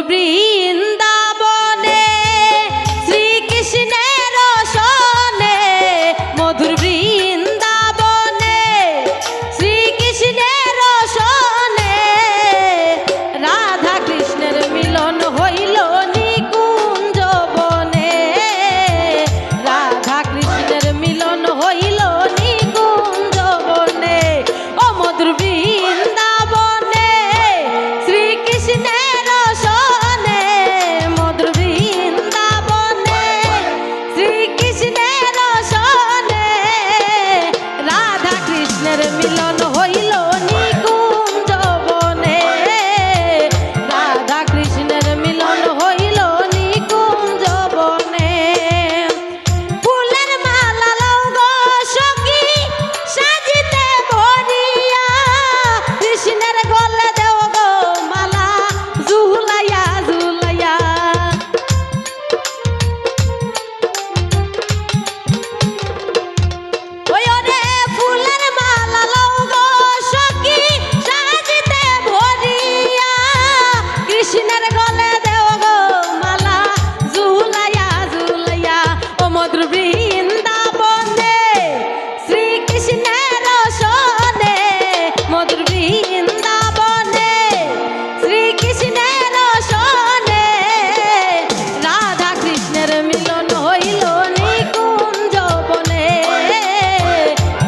বৃন্দাবনে শ্রীকৃষ্ণের সনে, মধুর বৃন্দাবনে শ্রীকৃষ্ণের সনে, রাধা কৃষ্ণের মিলন হইল নিকুঞ্জ বনে, রাধা কৃষ্ণের মিলন হইল নিকুঞ্জ বনে। ও মধুর বৃন্দাবনে শ্রীকৃষ্ণের সনে, মধুর বৃন্দাবনে শ্রীকৃষ্ণের সনে, রাধা কৃষ্ণের মিলন হইল নিকুঞ্জ বনে, রাধা কৃষ্ণের মিলন হইল নিকুঞ্জ বনে। ফুলের মালা লও গো সখী সাজিতে ভরিয়া, কৃষ্ণের গলে দেও গো মালা ঝুলাইয়া ঝুলাইয়া। ওই ওরে ফুলের মালা লও গো সখী সাজিতে ভরিয়া, কৃষ্ণের গলে দেও গো মালা ঝুলাইয়া ঝুলাইয়া। ও মধুর বৃন্দাবনে শ্রীকৃষ্ণের সনে, মধুর বৃন্দাবনে শ্রীকৃষ্ণের সনে, রাধা কৃষ্ণের মিলন হইল নিকুঞ্জ বনে,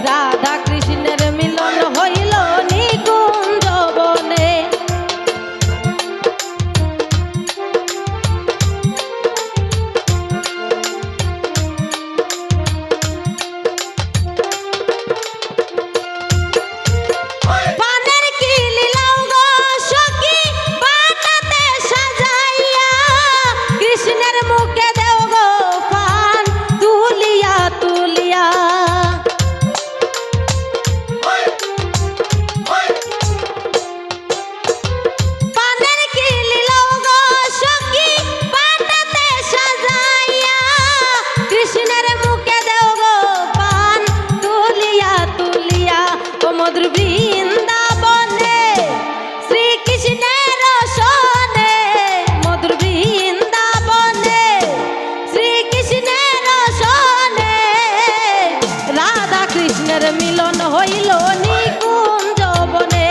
রাধা কৃষ্ণের মিলন হইল নিকুঞ্জ বনে। পানের কিলি লও গো সখী বাটাতে সাজাইয়া, কৃষ্ণের মুখে দেও গো পান তুলিয়া তুলিয়া। পানের কিলি লও গো সখী বাটাতে সাজাইয়া, কৃষ্ণের মুখে দেও গো পান তুলিয়া তুলিয়া। ও মধুর বৃন্দাবনে শ্রীকৃষ্ণের সনে, মধুর বৃন্দাবনে শ্রীকৃষ্ণের সনে, রাধা কৃষ্ণের মিলন হইল নিকুঞ্জ বনে,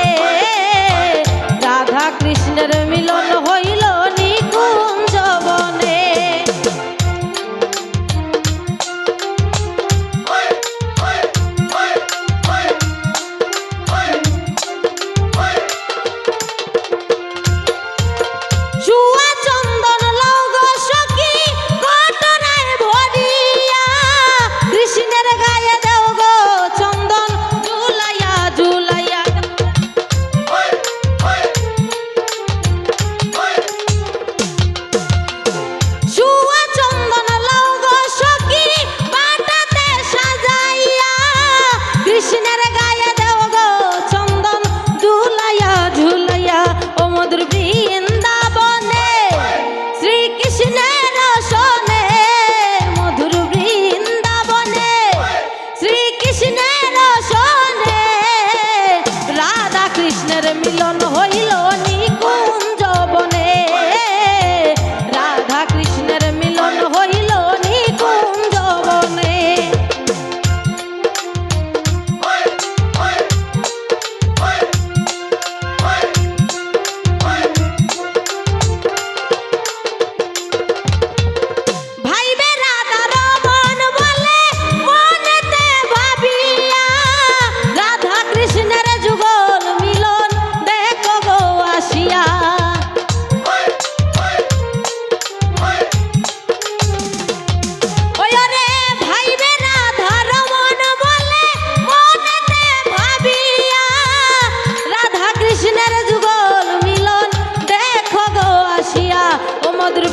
রাধা কৃষ্ণের মিলন হইল নিকুঞ্জ বনে। চুয়া চন্দন লও গো সখী কটনায় ভরিয়া, কৃষ্ণের গায়ে দেও গো চন্দন ঝুলাইয়া ঝুলাইয়া। চুয়া চন্দন লও গো সখী বাটাতে সাজাইয়া, কৃষ্ণের গায়ে দেও গো চন্দন ঝুলাইয়া ঝুলাইয়া। ও মধুর বৃন্দাবনে শ্রীকৃষ্ণের সনে, মধুর বৃন্দাবনে শ্রীকৃষ্ণের সনে, রাধা কৃষ্ণের মিলন হইল নিকুঞ্জ বনে, রাধা কৃষ্ণের মিলন হইল নিকুঞ্জ বনে। ভাইবে রাধা রমন বলে মনেতে ভাবিয়া, রাধা কৃষ্ণের যুগল মিলন দেখো গো আসিয়া। ওই ওরে ভাইবে রাধা রমন বলে মনেতে ভাবিয়া, রাধা কৃষ্ণের যুগল মিলন দেখো গো আসিয়া। ও মধুর